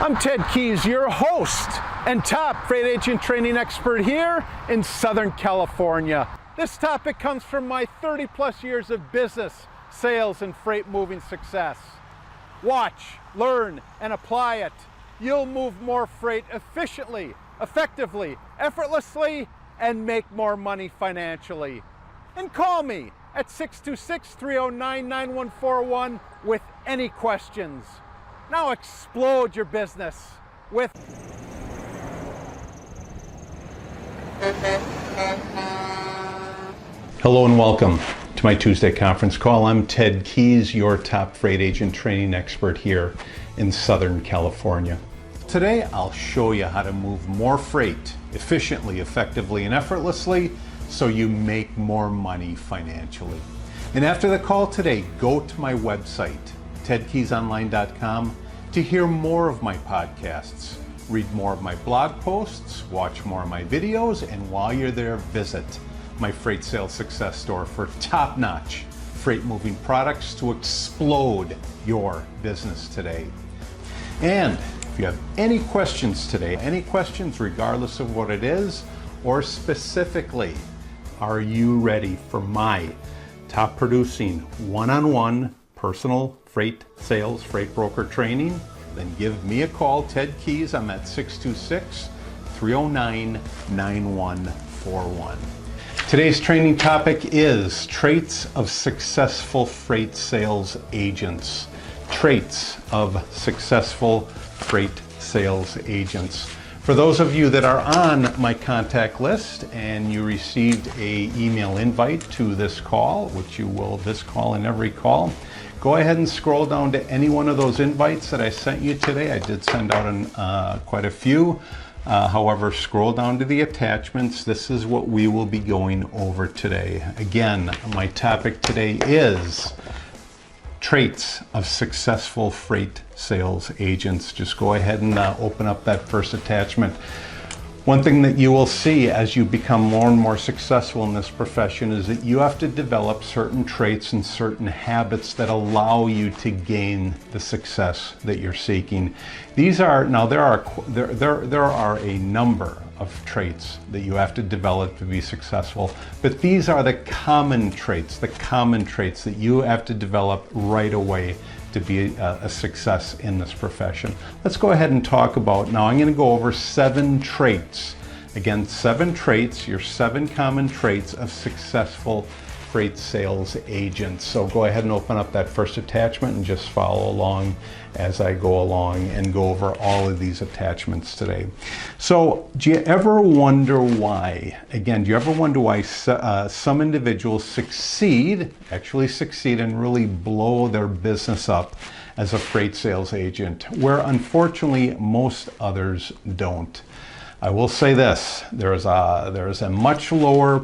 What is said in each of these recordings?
I'm Ted Keys, your host and top freight agent training expert here in Southern California. This topic comes from my 30+ years of business, sales, and freight moving success. Watch, learn, and apply it. You'll move more freight efficiently, effectively, effortlessly, and make more money financially. And call me at 626-309-9141 with any questions. Now explode your business with... Hello and welcome to my Tuesday conference call. I'm Ted Keys, your top freight agent training expert here in Southern California. Today I'll show you how to move more freight efficiently, effectively, and effortlessly so you make more money financially. And after the call today, go to my website, tedkeysonline.com, to hear more of my podcasts, read more of my blog posts, watch more of my videos, and while you're there, visit my Freight Sales Success Store for top-notch freight moving products to explode your business today. And if you have any questions today, any questions regardless of what it is, or specifically, are you ready for my top producing one-on-one personal freight sales, freight broker training? Then give me a call, Ted Keys. I'm at 626-309-9141. Today's training topic is traits of successful freight sales agents. Traits of successful freight sales agents. For those of you that are on my contact list and you received an email invite to this call, which you will this call and every call, go ahead and scroll down to any one of those invites that I sent you today. I did send out quite a few. However, scroll down to the attachments. This is what we will be going over today. Again, my topic today is traits of successful freight sales agents. Just go ahead and open up that first attachment. One thing that you will see as you become more and more successful in this profession is that you have to develop certain traits and certain habits that allow you to gain the success that you're seeking. These are, now there are a number of traits that you have to develop to be successful, but these are the common traits that you have to develop right away to be a success in this profession. Let's go ahead and talk about, now I'm going to go over 7 traits. Again, 7 traits, your 7 common traits of successful freight sales agents. So go ahead and open up that first attachment and just follow along as I go along and go over all of these attachments today. So do you ever wonder why, again, do you ever wonder why some individuals actually succeed and really blow their business up as a freight sales agent, where unfortunately most others don't? I will say this, there is a much lower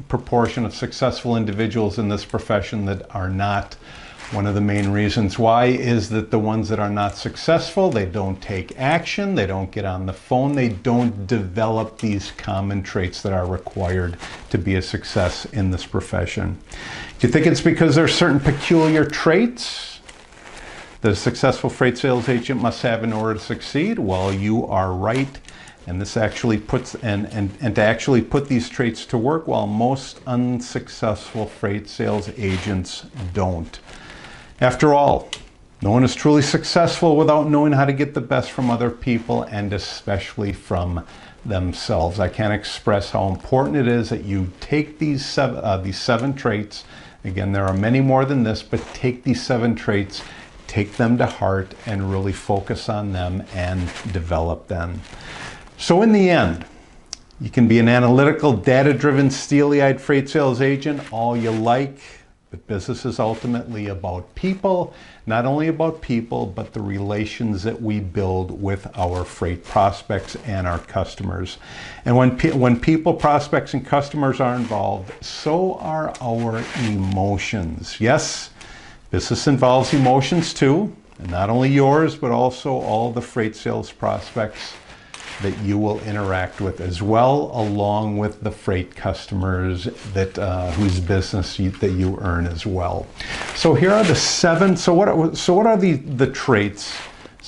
proportion of successful individuals in this profession that are not. One of the main reasons why is that the ones that are not successful, they don't take action, they don't get on the phone, they don't develop these common traits that are required to be a success in this profession. Do you think it's because there are certain peculiar traits that a successful freight sales agent must have in order to succeed? Well, you are right. And this actually puts, and to actually put these traits to work, while most unsuccessful freight sales agents don't. After all, no one is truly successful without knowing how to get the best from other people, and especially from themselves. I can't express how important it is that you take these 7 traits. Again, there are many more than this, but take these 7 traits, take them to heart, and really focus on them and develop them. So in the end, you can be an analytical, data-driven, steely-eyed freight sales agent all you like, but business is ultimately about people, not only about people, but the relations that we build with our freight prospects and our customers. And when people, prospects, and customers are involved, so are our emotions. Yes, business involves emotions too, and not only yours, but also all the freight sales prospects that you will interact with as well, along with the freight customers that whose business that you earn as well. So here are the 7. So what are the traits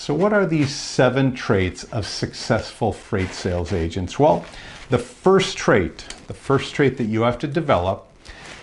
So what are these 7 traits of successful freight sales agents? Well, the first trait that you have to develop,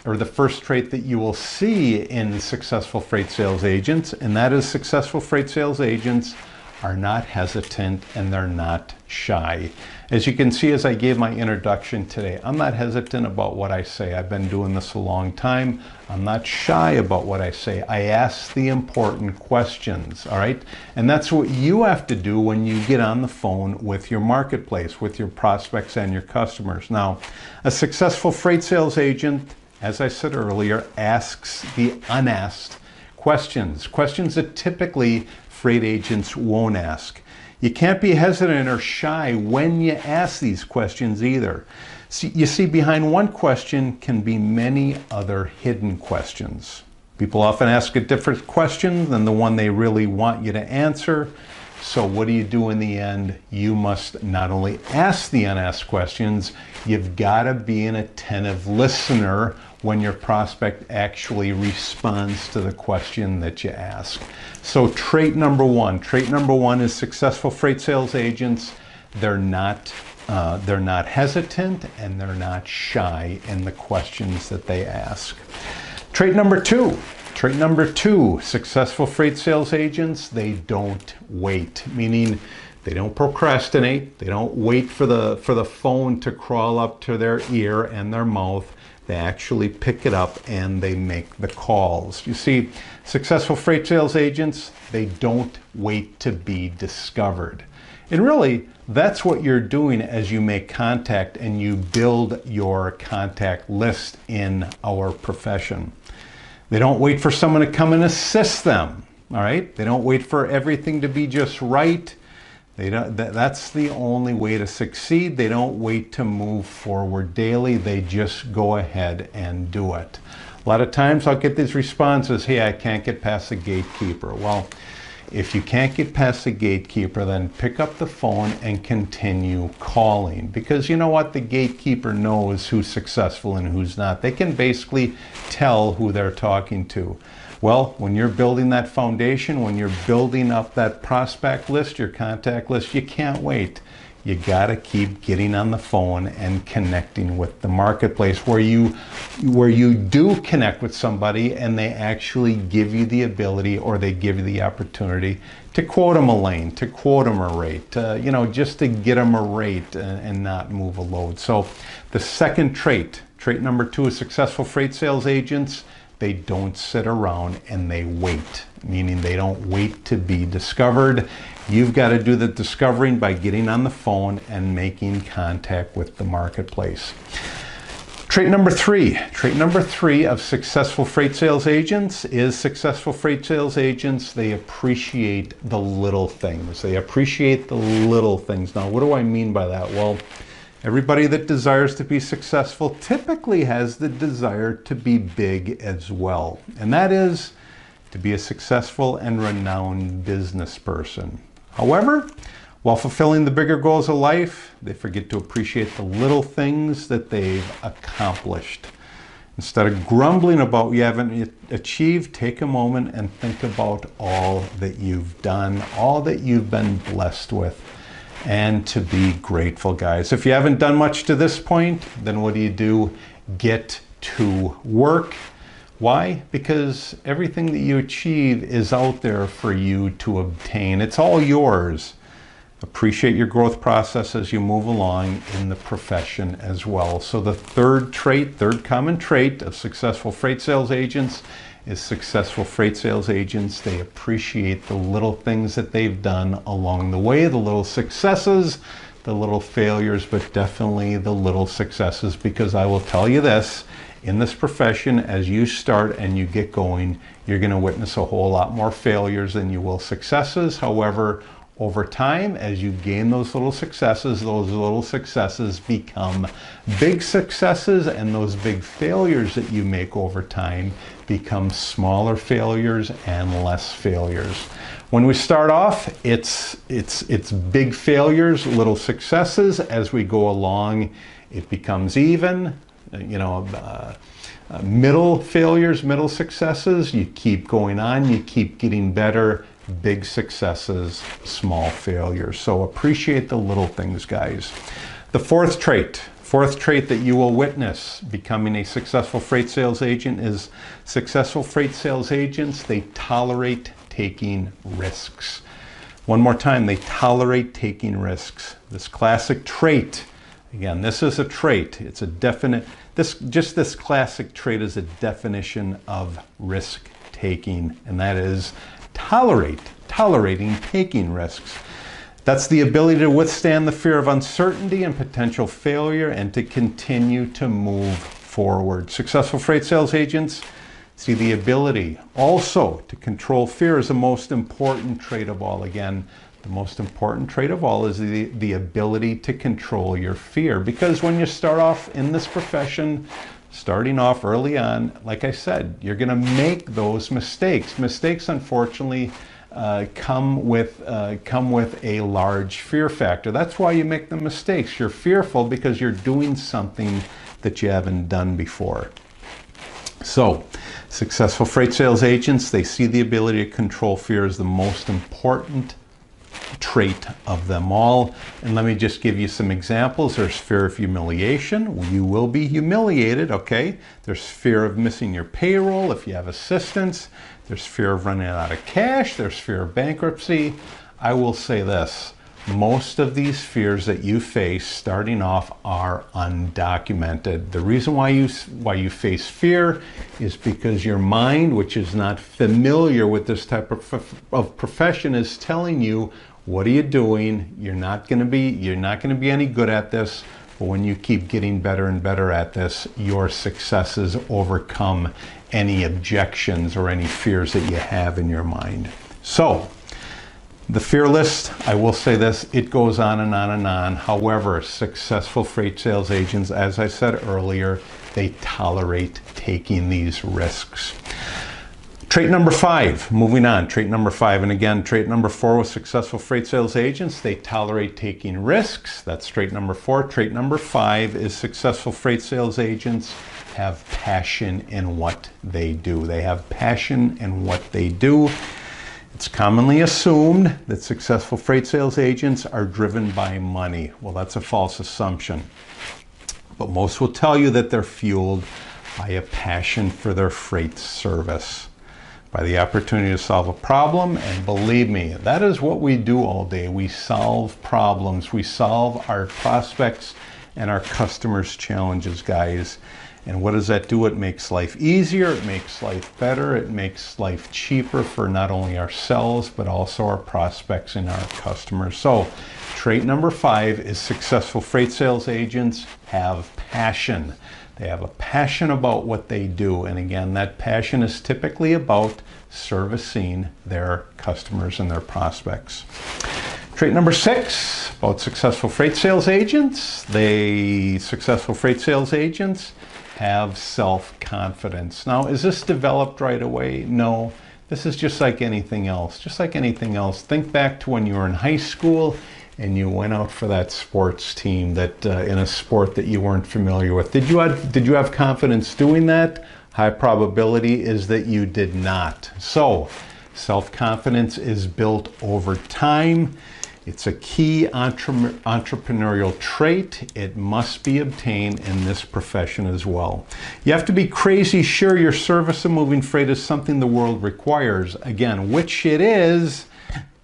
or the first trait that you will see in successful freight sales agents, and that is successful freight sales agents are not hesitant and they're not shy. As you can see, as I gave my introduction today, I'm not hesitant about what I say. I've been doing this a long time. I'm not shy about what I say. I ask the important questions, all right? And that's what you have to do when you get on the phone with your marketplace, with your prospects and your customers. Now, a successful freight sales agent, as I said earlier, asks the unasked questions that typically freight agents won't ask. You can't be hesitant or shy when you ask these questions either. You see, behind one question can be many other hidden questions. People often ask a different question than the one they really want you to answer. So what do you do in the end? You must not only ask the unasked questions, you've got to be an attentive listener when your prospect actually responds to the question that you ask. So trait number one is successful freight sales agents. They're not hesitant and they're not shy in the questions that they ask. Trait number two, successful freight sales agents, they don't wait, meaning they don't procrastinate. They don't wait for the phone to crawl up to their ear and their mouth. They actually pick it up and they make the calls. You see, successful freight sales agents, they don't wait to be discovered. And really, that's what you're doing as you make contact and you build your contact list in our profession. They don't wait for someone to come and assist them, all right? They don't wait for everything to be just right. That's the only way to succeed. They don't wait to move forward daily. They just go ahead and do it. A lot of times I'll get these responses, hey, I can't get past the gatekeeper. Well, if you can't get past the gatekeeper, then pick up the phone and continue calling. Because you know what? The gatekeeper knows who's successful and who's not. They can basically tell who they're talking to. Well, when you're building that foundation, when you're building up that prospect list, your contact list, you can't wait. You gotta keep getting on the phone and connecting with the marketplace where you do connect with somebody and they actually give you the ability or they give you the opportunity to quote them a lane, to quote them a rate, just to get them a rate and not move a load. So the second trait number 2 is successful freight sales agents. They don't sit around and they wait, meaning they don't wait to be discovered. You've got to do the discovering by getting on the phone and making contact with the marketplace. Trait number 3 of successful freight sales agents is successful freight sales agents, they appreciate the little things. They appreciate the little things. Now, what do I mean by that? Well, everybody that desires to be successful typically has the desire to be big as well. And that is to be a successful and renowned business person. However, while fulfilling the bigger goals of life, they forget to appreciate the little things that they've accomplished. Instead of grumbling about what you haven't achieved, take a moment and think about all that you've done, all that you've been blessed with. And to be grateful, guys. If you haven't done much to this point, then what do? Get to work. Why? Because everything that you achieve is out there for you to obtain. It's all yours. Appreciate your growth process as you move along in the profession as well. So the third common trait of successful freight sales agents is successful freight sales agents. They appreciate the little things that they've done along the way, the little successes, the little failures, but definitely the little successes, because I will tell you this, in this profession, as you start and you get going, you're going to witness a whole lot more failures than you will successes. However, over time, as you gain those little successes become big successes, and those big failures that you make over time become smaller failures and less failures. When we start off, it's big failures, little successes. As we go along, it becomes even, middle failures, middle successes. You keep going on, you keep getting better. big successes, small failures. So appreciate the little things, guys. The fourth trait that you will witness becoming a successful freight sales agent is successful freight sales agents, they tolerate taking risks. One more time, they tolerate taking risks. This classic trait, again, this is a trait. It's a definite, this classic trait is a definition of risk taking, and that is tolerating taking risks. That's the ability to withstand the fear of uncertainty and potential failure and to continue to move forward. Successful freight sales agents see the ability also to control fear as the most important trait of all. Again, the most important trait of all is the ability to control your fear. Because when you start off in this profession, starting off early on, like I said, you're going to make those mistakes. Mistakes, unfortunately, come with a large fear factor. That's why you make the mistakes. You're fearful because you're doing something that you haven't done before. So, successful freight sales agents, they see the ability to control fear as the most important trait of them all. And let me just give you some examples. There's fear of humiliation. You will be humiliated, okay? There's fear of missing your payroll if you have assistants. There's fear of running out of cash. There's fear of bankruptcy. I will say this. Most of these fears that you face starting off are undocumented. The reason why you face fear is because your mind, which is not familiar with this type of profession, is telling you, what are you doing? You're not going to be any good at this. But when you keep getting better and better at this, your successes overcome any objections or any fears that you have in your mind. So, the fear list, I will say this, it goes on and on and on. However, successful freight sales agents, as I said earlier, they tolerate taking these risks. Trait number 5, moving on, trait number 5. And again, trait number 4 with successful freight sales agents, they tolerate taking risks. That's trait number 4. Trait number 5 is successful freight sales agents have passion in what they do. They have passion in what they do. It's commonly assumed that successful freight sales agents are driven by money. Well, that's a false assumption. But most will tell you that they're fueled by a passion for their freight service, by the opportunity to solve a problem. And believe me, that is what we do all day. We solve problems. We solve our prospects and our customers' challenges, guys. And what does that do? It makes life easier, it makes life better, it makes life cheaper for not only ourselves, but also our prospects and our customers. So, trait number 5 is successful freight sales agents have passion. They have a passion about what they do. And again, that passion is typically about servicing their customers and their prospects. Trait number 6, about successful freight sales agents. Successful freight sales agents have self-confidence. Now, is this developed right away? No. This is just like anything else. Just like anything else. Think back to when you were in high school and you went out for that sports team that in a sport that you weren't familiar with. Did you have confidence doing that? High probability is that you did not. So, self-confidence is built over time. It's a key entrepreneurial trait. It must be obtained in this profession as well. You have to be crazy sure your service of moving freight is something the world requires. Again, which it is,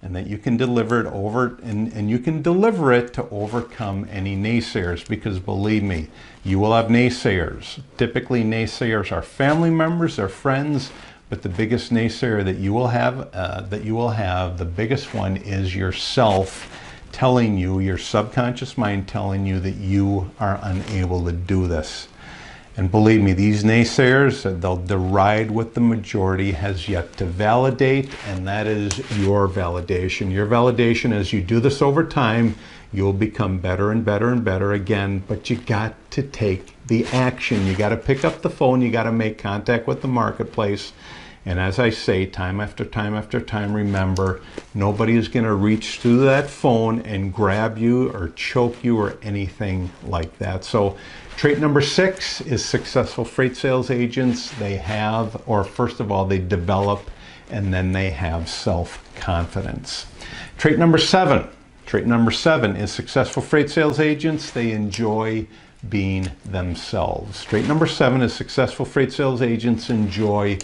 and that you can deliver it and you can deliver it to overcome any naysayers, because believe me, you will have naysayers. Typically, naysayers are family members, they're friends. But the biggest naysayer that you will have, the biggest one is yourself telling you, your subconscious mind telling you that you are unable to do this. And believe me, these naysayers, they'll deride what the majority has yet to validate, and that is your validation. Your validation, as you do this over time, you'll become better and better and better again, but you got to take the action. You got to pick up the phone, you got to make contact with the marketplace. And as I say, time after time after time, remember, nobody is going to reach through that phone and grab you or choke you or anything like that. So trait number 6 is successful freight sales agents. They have, or first of all, they develop and then they have self confidence. Trait number 7. Trait number 7 is successful freight sales agents, they enjoy being themselves. Trait number 7 is successful freight sales agents enjoy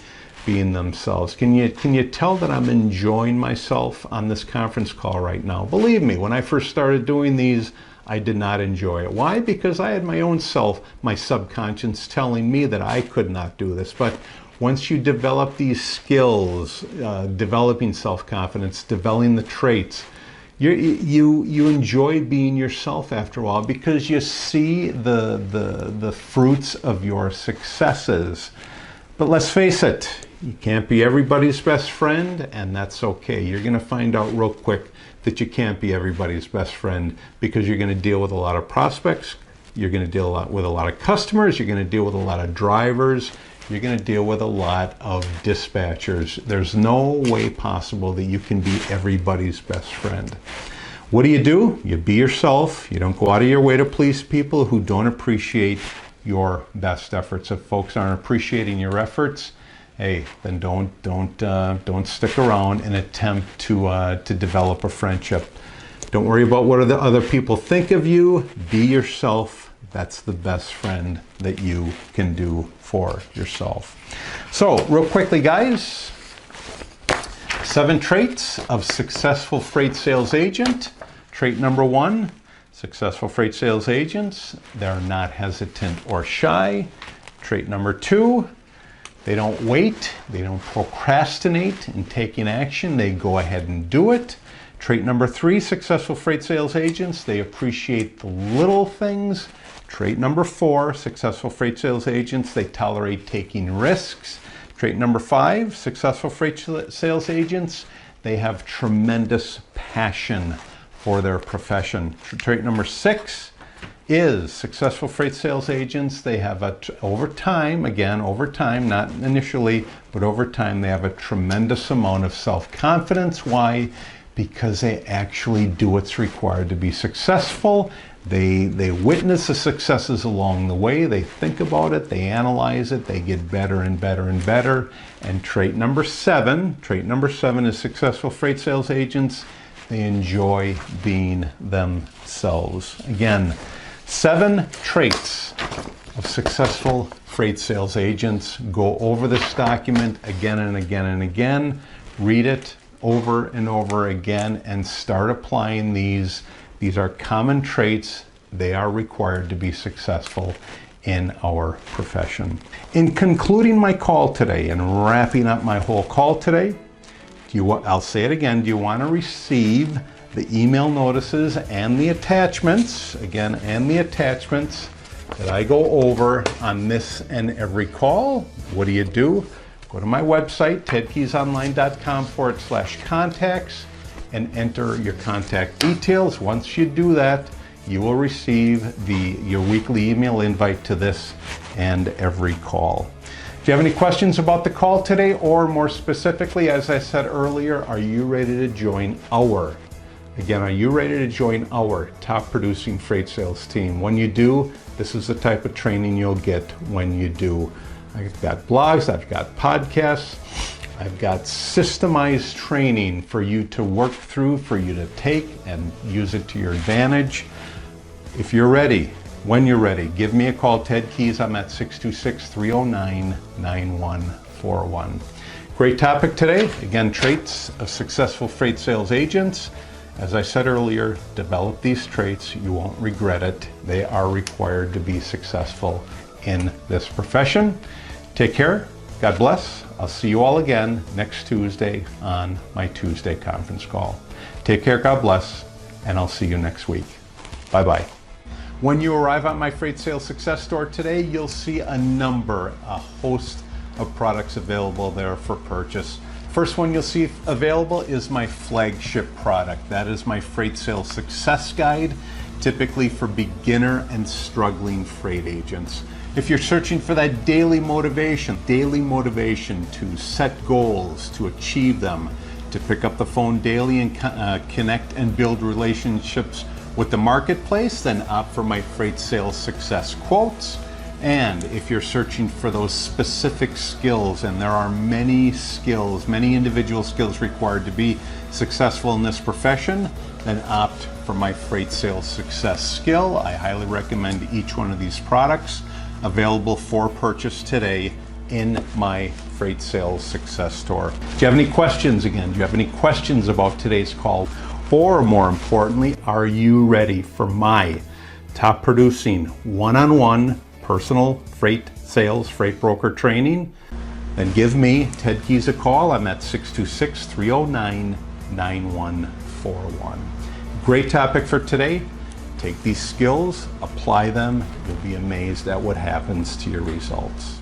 being themselves. Can you tell that I'm enjoying myself on this conference call right now? Believe me, when I first started doing these, I did not enjoy it. Why? Because I had my own self, my subconscious telling me that I could not do this. But once you develop these skills, developing self-confidence, developing the traits, you enjoy being yourself after a while because you see the fruits of your successes. But let's face it, you can't be everybody's best friend, and that's okay. You're going to find out real quick that you can't be everybody's best friend because you're going to deal with a lot of prospects, you're going to deal with a lot of customers, you're going to deal with a lot of drivers, you're going to deal with a lot of dispatchers. There's no way possible that you can be everybody's best friend. What do? You be yourself. You don't go out of your way to please people who don't appreciate your best efforts. If folks aren't appreciating your efforts, hey, then don't stick around and attempt to develop a friendship. Don't worry about what the other people think of you. Be yourself. That's the best friend that you can do for yourself. So, real quickly, guys, 7 traits of successful freight sales agent. Trait number 1, successful freight sales agents, they're not hesitant or shy. Trait number 2, they don't wait, they don't procrastinate in taking action, they go ahead and do it. Trait number 3, successful freight sales agents, they appreciate the little things. Trait number 4, successful freight sales agents, they tolerate taking risks. Trait number 5, successful freight sales agents, they have tremendous passion for their profession. Trait number 6 is successful freight sales agents, they have over time, not initially, but over time, they have a tremendous amount of self-confidence. Why? Because they actually do what's required to be successful. They witness the successes along the way, they think about it, they analyze it, they get better and better and better. And trait number 7 is successful freight sales agents, they enjoy being themselves. Again, 7 traits of successful freight sales agents. Go over this document again and again and again. Read it over and over again and start applying these. These are common traits. They are required to be successful in our profession. In concluding my call today and wrapping up my whole call today, I'll say it again, do you want to receive the email notices and the attachments, that I go over on this and every call? What do? Go to my website, tedkeysonline.com/contacts, and enter your contact details. Once you do that, you will receive your weekly email invite to this and every call. If you have any questions about the call today, or more specifically, as I said earlier, are you ready to join our top producing freight sales team? When you do, this is the type of training you'll get when you do. I've got blogs, I've got podcasts, I've got systemized training for you to work through, for you to take and use it to your advantage. If you're ready, when you're ready, give me a call, Ted Keys. I'm at 626-309-9141. Great topic today. Again, traits of successful freight sales agents. As I said earlier, develop these traits. You won't regret it. They are required to be successful in this profession. Take care. God bless. I'll see you all again next Tuesday on my Tuesday conference call. Take care. God bless. And I'll see you next week. Bye-bye. When you arrive at my Freight Sales Success Store today, you'll see a host of products available there for purchase. First one you'll see available is my flagship product. That is my Freight Sales Success Guide, typically for beginner and struggling freight agents. If you're searching for that daily motivation to set goals, to achieve them, to pick up the phone daily and connect and build relationships with the marketplace, then opt for my Freight Sales Success Quotes. And if you're searching for those specific skills, and there are many skills, many individual skills required to be successful in this profession, then opt for my Freight Sales Success skill. I highly recommend each one of these products, available for purchase today in my Freight Sales Success store. Do you have any questions again? Do you have any questions about today's call? Or more importantly, are you ready for my top producing one-on-one personal freight sales, freight broker training? Then give me, Ted Keys, a call. I'm at 626-309-9141. Great topic for today. Take these skills, apply them. You'll be amazed at what happens to your results.